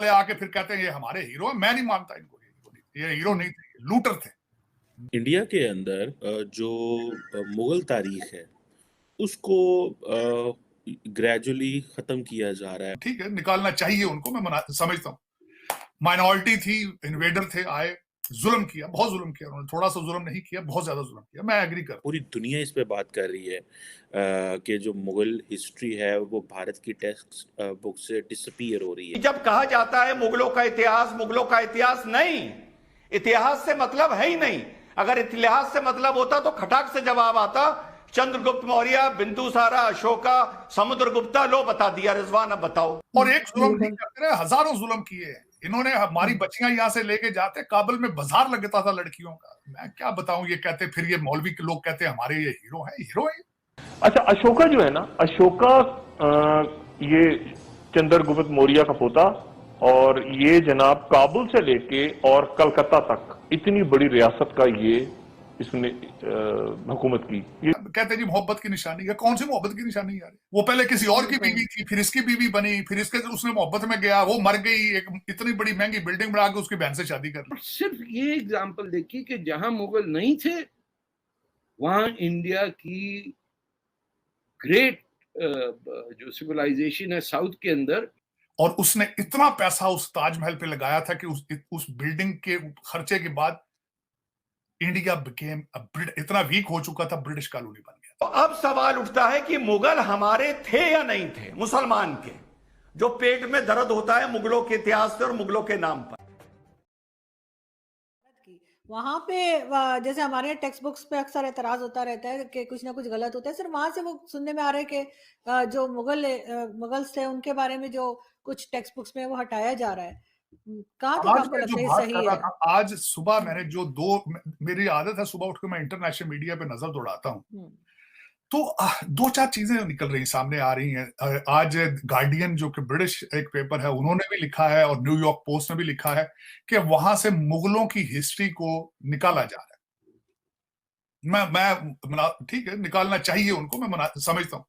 आके फिर कहते हैं ये हमारे हीरो हैं। मैं नहीं मानता इनको, ये हीरो नहीं थे, लूटर थे। इंडिया के अंदर जो मुगल तारीख है उसको ग्रेजुअली खत्म किया जा रहा है। ठीक है, निकालना चाहिए उनको, मैं समझता हूँ। माइनॉरिटी थी, इन्वेडर थे, आए, जुल्म किया, बहुत जुल्म किया उन्होंने, थोड़ा सा जुल्म नहीं किया, बहुत ज्यादा जुल्म किया। मैं एग्री करता हूँ। पूरी दुनिया इस पे बात कर रही है कि जो मुगल हिस्ट्री है वो भारत की टेक्स्ट बुक से डिसअपीयर हो रही है। जब कहा जाता है मुगलों का इतिहास नहीं, इतिहास से मतलब है ही नहीं। अगर इतिहास से मतलब होता तो खटाक से जवाब आता, चंद्रगुप्त मौर्य, बिंदुसारा, अशोका, समुद्रगुप्ता, लो बता दिया। रिजवान अब बताओ। और एक जुल्म नहीं करते रहे, हजारों जुल्म किए हैं इन्होंने। हमारी बच्चियां यहाँ से लेके जाते, काबुल में बाजार लगता था लड़कियों का। मैं क्या बताऊं, ये कहते, फिर ये मौलवी के लोग कहते हमारे ये हीरो है, हीरो है। अच्छा, अशोका जो है ना, अशोका ये चंद्रगुप्त मौर्य का पोता, और ये जनाब काबुल से लेके और कलकत्ता तक इतनी बड़ी रियासत का ये इसने हुकूमत की। ये कहते जी मोहब्बत की निशानी है। कौन सी मोहब्बत की निशानी यार? वो पहले किसी और की बीवी थी, फिर इसकी बीवी बनी, फिर इसके उसने मोहब्बत में गया, वो मर गई, एक इतनी बड़ी महंगी बिल्डिंग बना के उसकी बहन से शादी कर ली। सिर्फ ये एग्जाम्पल देखिए कि जहां मुगल नहीं थे वहां इंडिया की ग्रेट जो सिविलाइजेशन है साउथ के अंदर, और उसने इतना पैसा उस ताजमहल पे लगाया था कि उस बिल्डिंग के खर्चे के बाद इंडिया बिकेम इतना वीक हो चुका था, ब्रिटिश कॉलोनी बन गया। तो अब सवाल उठता है कि मुगल हमारे थे या नहीं थे, मुसलमान के। जो पेट में दर्द होता है मुगलों के इतिहास से और मुगलों के नाम पर। वहां पे जैसे हमारे यहाँ टेक्स्ट बुक्स पे अक्सर एतराज होता रहता है कि कुछ ना कुछ गलत होता है, सिर्फ वहां से वो सुनने में आ रहा है कि जो मुगल्स थे उनके बारे में जो कुछ टेक्स्ट बुक्स में वो हटाया जा रहा है। कहाँ तक आपको लगता है सही है? आज सुबह मैंने मेरी आदत है सुबह उठ के मैं इंटरनेशनल मीडिया पे नजर दौड़ाता हूँ, तो दो चार चीजें निकल रही, सामने आ रही हैं। आज गार्डियन जो कि ब्रिटिश एक पेपर है, उन्होंने भी लिखा है, और न्यूयॉर्क पोस्ट ने भी लिखा है कि वहां से मुगलों की हिस्ट्री को निकाला जा रहा है। मैं ठीक है, निकालना चाहिए उनको, मैं समझता हूँ।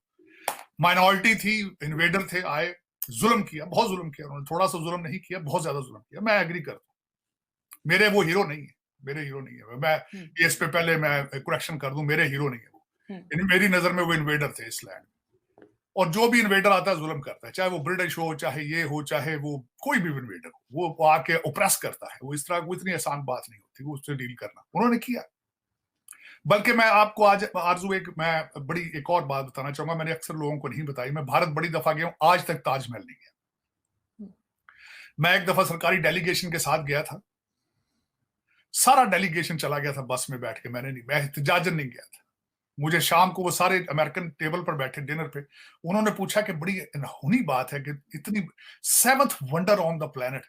माइनॉरिटी थी, इन्वेडर थे, आए, जुल्म किया, बहुत जुल्म किया उन्होंने, थोड़ा सा जुल्म नहीं किया, बहुत ज्यादा जुल्म किया। मैं एग्री करता हूँ। मेरे वो हीरो नहीं है, मेरे हीरो नहीं है। मैं इस पे पहले मैं करेक्शन कर दूं, मेरे हीरो नहीं है वो। मेरी नजर में वो इन्वेडर थे इस लैंड, और जो भी इन्वेडर आता है जुल्म करता है, चाहे वो ब्रिटिश हो, चाहे ये हो, चाहे वो कोई भी इन्वेडर हो, वो आके ओप्रेस करता है। वो इस तरह, वो इतनी आसान बात नहीं होती वो उससे डील करना, उन्होंने किया। बल्कि मैं आपको आज आरजू मैं बड़ी एक और बात बताना चाहूंगा, मैंने अक्सर लोगों को नहीं बताई। मैं भारत बड़ी दफा गया हूं, आज तक ताजमहल नहीं गया। मैं एक दफा सरकारी डेलीगेशन के साथ गया था, सारा डेलीगेशन चला गया था बस में बैठ के, मैं एहतजाजन नहीं गया था। मुझे शाम को वो सारे अमेरिकन टेबल पर बैठे डिनर पे, उन्होंने पूछा कि बड़ी अनहोनी बात है कि इतनी 7th wonder on the planet,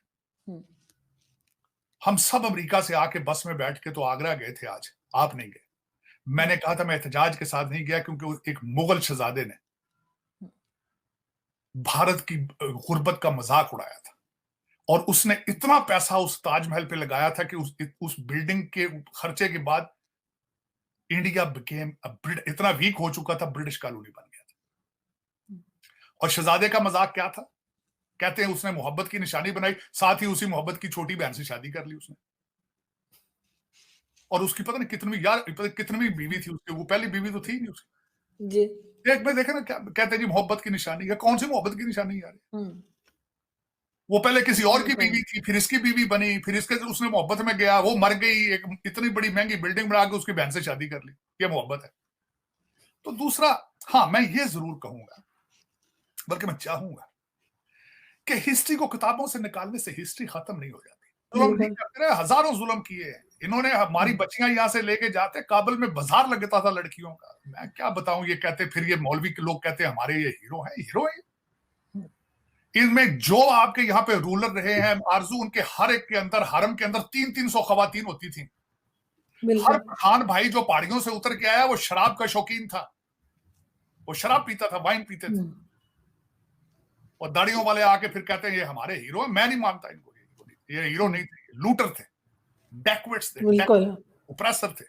हम सब अमेरिका से आके बस में बैठ के तो आगरा गए थे, आज आप नहीं गए। मैंने कहा था मैं एहतजाज के साथ नहीं गया क्योंकि एक मुगल शहजादे ने भारत की गुर्बत का मजाक उड़ाया था, और उसने इतना पैसा उस ताजमहल पे लगाया था कि उस बिल्डिंग के खर्चे के बाद इंडिया बिकेम इतना वीक हो चुका था, ब्रिटिश कॉलोनी बन गया था। और शहजादे का मजाक क्या था? कहते हैं उसने मोहब्बत की निशानी बनाई, साथ ही उसी मोहब्बत की छोटी बहन से शादी कर ली उसने। और उसकी पता नहीं कितनी बीवी थी उसकी, वो पहली बीवी तो थी नहीं उसकी जी। एक में देखे ना, क्या कहते हैं जी मोहब्बत की निशानी है। कौन सी मोहब्बत की निशानी यार? वो पहले किसी और की बीवी थी, फिर इसकी बीवी बनी, फिर इसके उसने मोहब्बत में गया, वो मर गई, एक इतनी बड़ी महंगी बिल्डिंग बना के उसकी बहन से शादी कर ली। ये मोहब्बत है? तो दूसरा, हाँ, मैं ये जरूर कहूंगा, बल्कि मैं चाहूंगा कि हिस्ट्री को किताबों से निकालने से हिस्ट्री खत्म नहीं हो जाती। जुल्म नहीं करते रहे, हजारों जुल्म किए हैं इन्होंने। हमारी बच्चियां यहाँ से लेके जाते, काबुल में बाजार लगता था लड़कियों का। मैं क्या बताऊं, ये कहते, फिर ये मौलवी के लोग कहते हमारे ये हीरो है, हीरो है। इनमें जो आपके यहाँ पे रूलर रहे हैं आरजू, उनके हर एक के अंदर, हरम के अंदर 300-300 खवातीन होती थी। हर खान भाई जो पहाड़ियों से उतर के आया वो शराब का शौकीन था, वो शराब पीता था, वाइन पीते थे। और दाढ़ियों वाले आके फिर कहते हैं ये हमारे हीरो हैं। मैं नहीं मानता इनको, ये हीरो नहीं थे, लूटर थे, बैकवर्ड्स थे, ओप्रेसर थे।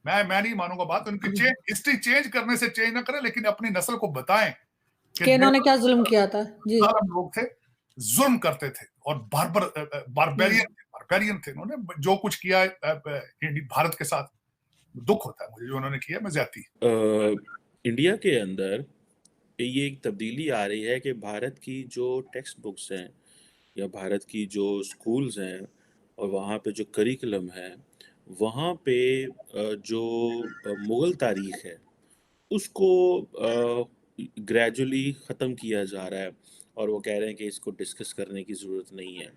मैं नहीं मानूंगा बात। उनकी हिस्ट्री चेंज करने से चेंज ना करें, लेकिन अपनी नस्ल को बताएं कि इन्होंने क्या जुल्म किया था। जी, लोग थे, जुल्म करते थे, और बारबेरियन थे। उन्होंने जो कुछ किया भारत के साथ, दुख होता है मुझे जो उन्होंने किया, मैं ज्यादती। इंडिया के अंदर ये एक तब्दीली आ रही है कि भारत की जो टेक्स्ट बुक्स हैं या भारत की जो स्कूल्स हैं और वहाँ पे जो करिकुलम है, वहाँ पे जो मुग़ल तारीख़ है उसको ग्रेजुअली ख़त्म किया जा रहा है और वो कह रहे हैं कि इसको डिस्कस करने की ज़रूरत नहीं है।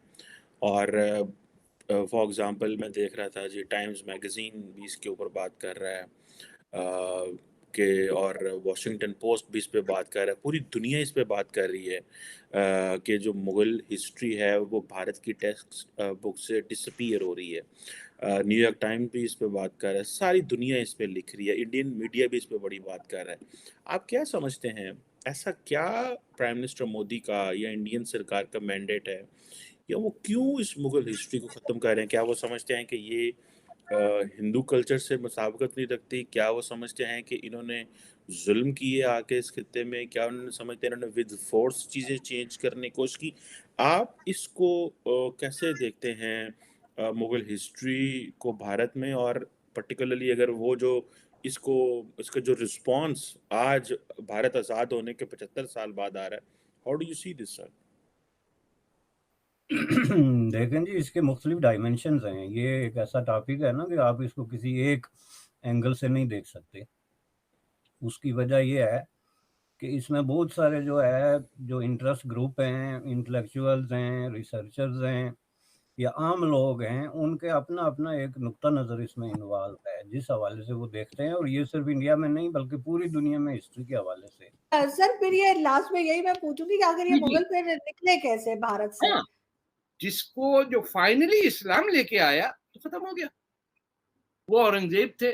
और फॉर एग्ज़ाम्पल मैं देख रहा था जी, टाइम्स मैगज़ीन भी इसके ऊपर बात कर रहा है कि, और वॉशिंगटन पोस्ट भी इस पे बात कर रहा है, पूरी दुनिया इस पे बात कर रही है कि जो मुग़ल हिस्ट्री है वो भारत की टेक्स्ट बुक से डिसअपीयर हो रही है। न्यूयॉर्क टाइम्स भी इस पे बात कर रहा है, सारी दुनिया इस पे लिख रही है, इंडियन मीडिया भी इस पे बड़ी बात कर रहा है। आप क्या समझते हैं, ऐसा क्या प्राइम मिनिस्टर मोदी का या इंडियन सरकार का मैंडेट है, या वो क्यों इस मुग़ल हिस्ट्री को ख़त्म कर रहे हैं? क्या वो समझते हैं कि ये हिंदू कल्चर से मुताबिकत नहीं रखती? क्या वो समझते हैं कि इन्होंने जुल्म किए आके इस खित्ते में? क्या उन्होंने समझते हैं इन्होंने विद फोर्स चीज़ें चेंज करने की कोशिश की? आप इसको कैसे देखते हैं मुग़ल हिस्ट्री को भारत में, और पर्टिकुलरली अगर वो जो इसका जो रिस्पॉन्स आज भारत आज़ाद होने के 75 साल बाद आ रहा है, how do you see this sir? देखें जी, इसके मुख्तलिफ डायमेंशंस हैं। ये एक ऐसा टॉपिक है ना कि आप इसको किसी एक एंगल से नहीं देख सकते। उसकी वजह ये है कि इसमें बहुत सारे जो इंटरेस्ट ग्रुप हैं, इंटेलेक्चुअल्स हैं, रिसर्चर्स हैं या आम लोग हैं, उनके अपना अपना एक नुक्ता नज़र इसमें इन्वॉल्व है, जिस हवाले से वो देखते हैं। और ये सिर्फ इंडिया में नहीं बल्कि पूरी दुनिया में हिस्ट्री के हवाले से। सर फिर ये लास्ट में यही मैं पूछूंगी कि आखिर ये मुगल फिर निकले कैसे भारत से? हाँ, जिसको जो फाइनली इस्लाम लेके आया तो खत्म हो गया, वो औरंगजेब थे।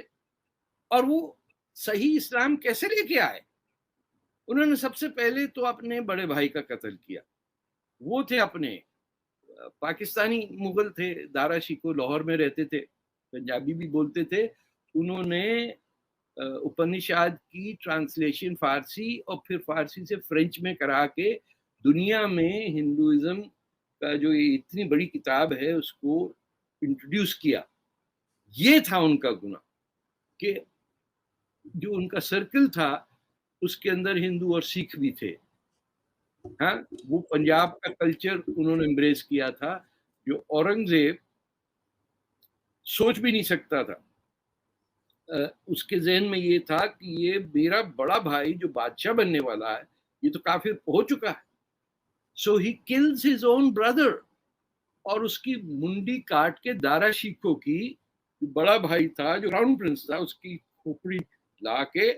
और वो सही इस्लाम कैसे लेके आए? उन्होंने सबसे पहले तो अपने बड़े भाई का कत्ल किया। वो थे अपने पाकिस्तानी मुगल थे, दारा शिको लाहौर में रहते थे, पंजाबी भी बोलते थे। उन्होंने उपनिषद की ट्रांसलेशन फारसी और फिर फारसी से फ्रेंच में करा के दुनिया में हिंदुइज्म का जो ये इतनी बड़ी किताब है उसको इंट्रोड्यूस किया। ये था उनका गुनाह कि जो उनका सर्कल था उसके अंदर हिंदू और सिख भी थे। हाँ, वो पंजाब का कल्चर उन्होंने एम्ब्रेस किया था, जो औरंगजेब सोच भी नहीं सकता था। उसके ज़हन में ये था कि ये मेरा बड़ा भाई जो बादशाह बनने वाला है, ये तो काफिर हो चुका है। So he kills his own brother, और उसकी मुंडी काट के दारा शिको की बड़ा भाई था जो क्राउन प्रिंस था, उसकी खोपड़ी ला के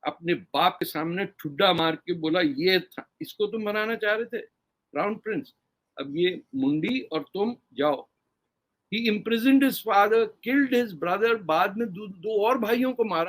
अपने बाप के सामने ठुड्डा मार के बोला ये था, इसको तुम बनाना चाह रहे थे क्राउन प्रिंस, अब ये मुंडी और तुम जाओ। He imprisoned his father, killed his brother, बाद में दो और भाइयों को मारा।